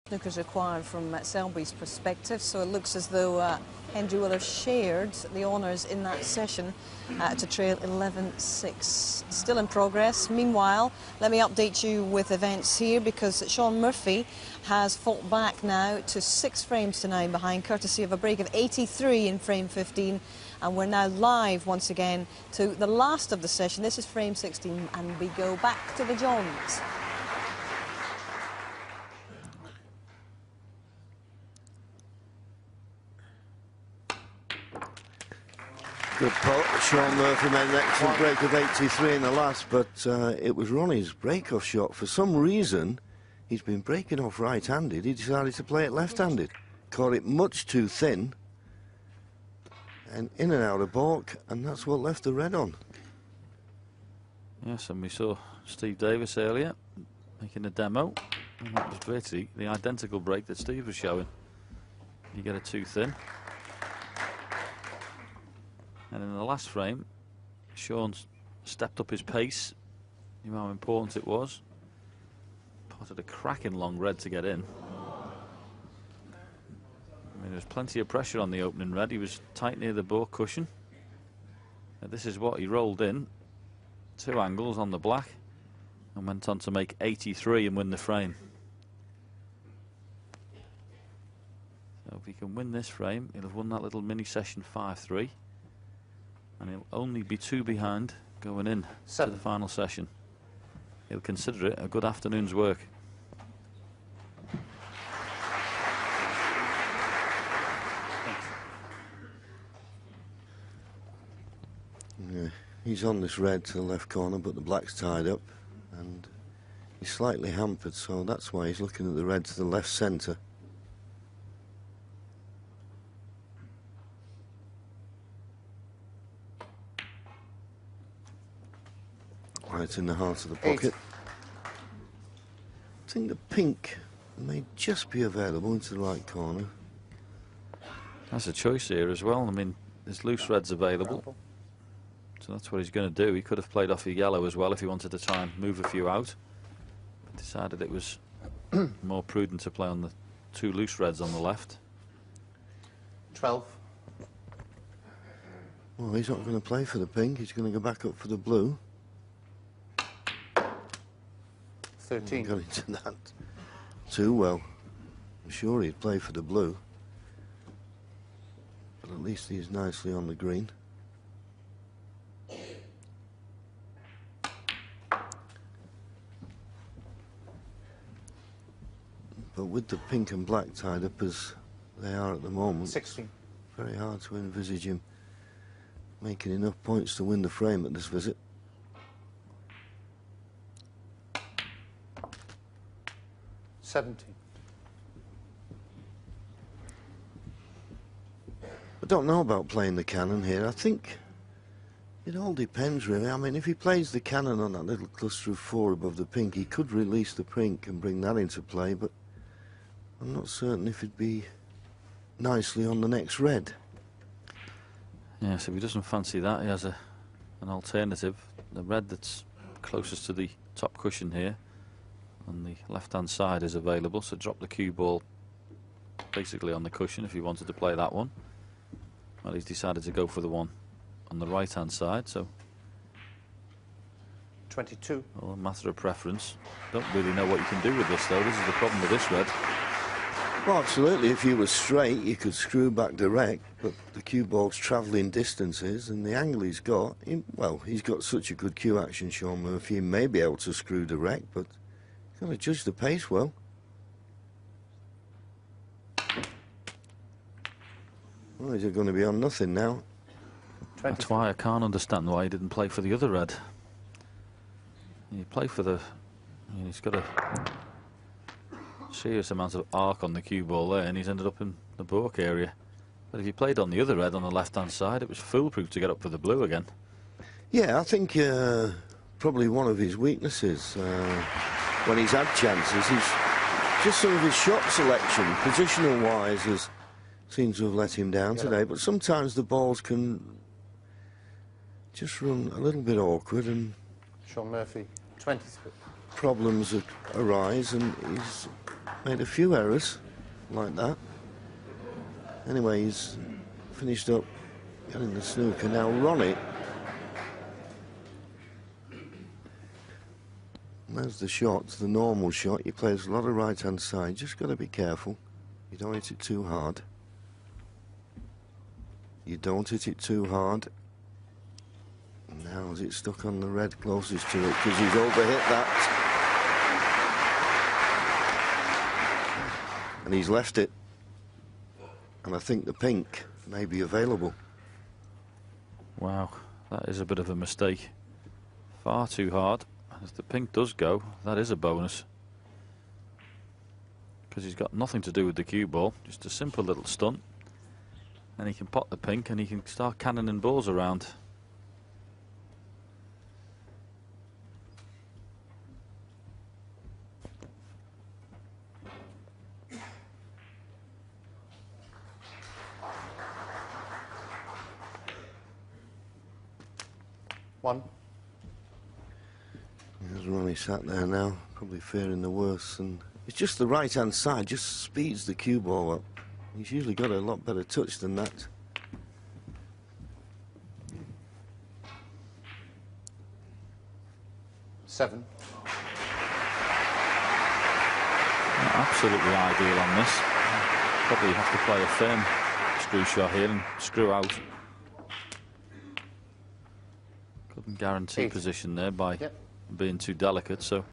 Snookers required from Selby's perspective, so it looks as though Hendry will have shared the honours in that session to trail 11-6. Still in progress. Meanwhile, let me update you with events here, because Shaun Murphy has fought back now to 6 frames to 9 behind, courtesy of a break of 83 in frame 15. And we're now live once again to the last of the session. This is frame 16, and we go back to the Johns. Good putt. Shaun Murphy made an excellent break of 83 in the last, but it was Ronnie's break-off shot. For some reason, he's been breaking off right-handed. He decided to play it left-handed. Caught it much too thin, and in and out of baulk, and that's what left the red on. Yes, and we saw Steve Davis earlier making a demo, and that was basically the identical break that Steve was showing. You get it too thin. And in the last frame, Shaun's stepped up his pace. You know how important it was. Potted a cracking long red to get in. I mean, there was plenty of pressure on the opening red. He was tight near the baulk cushion. And this is what he rolled in. 2 angles on the black, and went on to make 83 and win the frame. So if he can win this frame, he'll have won that little mini session 5-3. And he'll only be 2 behind going in to the final session. He'll consider it a good afternoon's work. Yeah, he's on this red to the left corner, but the black's tied up, and he's slightly hampered, so that's why he's looking at the red to the left centre. Right in the heart of the pocket. I think the pink may just be available into the right corner. That's a choice here as well. I mean, there's loose reds available, so that's what he's going to do. He could have played off a yellow as well if he wanted to try and move a few out, but decided it was more prudent to play on the 2 loose reds on the left. 12. Well, he's not going to play for the pink. He's going to go back up for the blue. 13. Got into that too well. I'm sure he'd play for the blue, but at least he's nicely on the green. But with the pink and black tied up as they are at the moment, 16. Very hard to envisage him making enough points to win the frame at this visit. 17. I don't know about playing the cannon here. I think it all depends, really. I mean, if he plays the cannon on that little cluster of 4 above the pink, he could release the pink and bring that into play, but I'm not certain if it'd be nicely on the next red. Yes, if he doesn't fancy that, he has an alternative. The red that's closest to the top cushion here on the left-hand side is available, so drop the cue ball basically on the cushion if he wanted to play that one. Well, he's decided to go for the one on the right-hand side, so 22. well, a matter of preference. Don't really know what you can do with this, though. This is the problem with this red. Well, absolutely. If you were straight, you could screw back direct, but the cue ball's travelling distances, and the angle he's got, well, he's got such a good cue action, Shaun Murphy, he may be able to screw direct, but got to judge the pace well. Well, he's going to be on nothing now. 20. That's why I can't understand why he didn't play for the other red. You play for the... I mean, he's got a serious amount of arc on the cue ball there, and he's ended up in the baulk area. But if he played on the other red on the left-hand side, it was foolproof to get up for the blue again. Yeah, I think probably one of his weaknesses when he's had chances is just some of his shot selection, positional-wise, seems to have let him down today. But sometimes the balls can just run a little bit awkward, and Shaun Murphy, 23. problems arise, and he's Made a few errors like that. Anyway, he's finished up getting the snooker. Now Ronnie. And there's the shot, the normal shot. He plays a lot of right-hand side. Just got to be careful. You don't hit it too hard. You don't hit it too hard. Now is it stuck on the red closest to it because he's overhit that. And he's left it. And I think the pink may be available. Wow, that is a bit of a mistake. Far too hard. If the pink does go, that is a bonus. Because he's got nothing to do with the cue ball, just a simple little stunt. And he can pot the pink and he can start cannoning balls around. One. There's Ronnie sat there now, probably fearing the worst, and it's just the right-hand side, just speeds the cue ball up. He's usually got a lot better touch than that. Seven. Not absolutely ideal on this. Probably have to play a firm screw shot here and screw out. Couldn't guarantee Eight. position there by Yep. being too delicate, so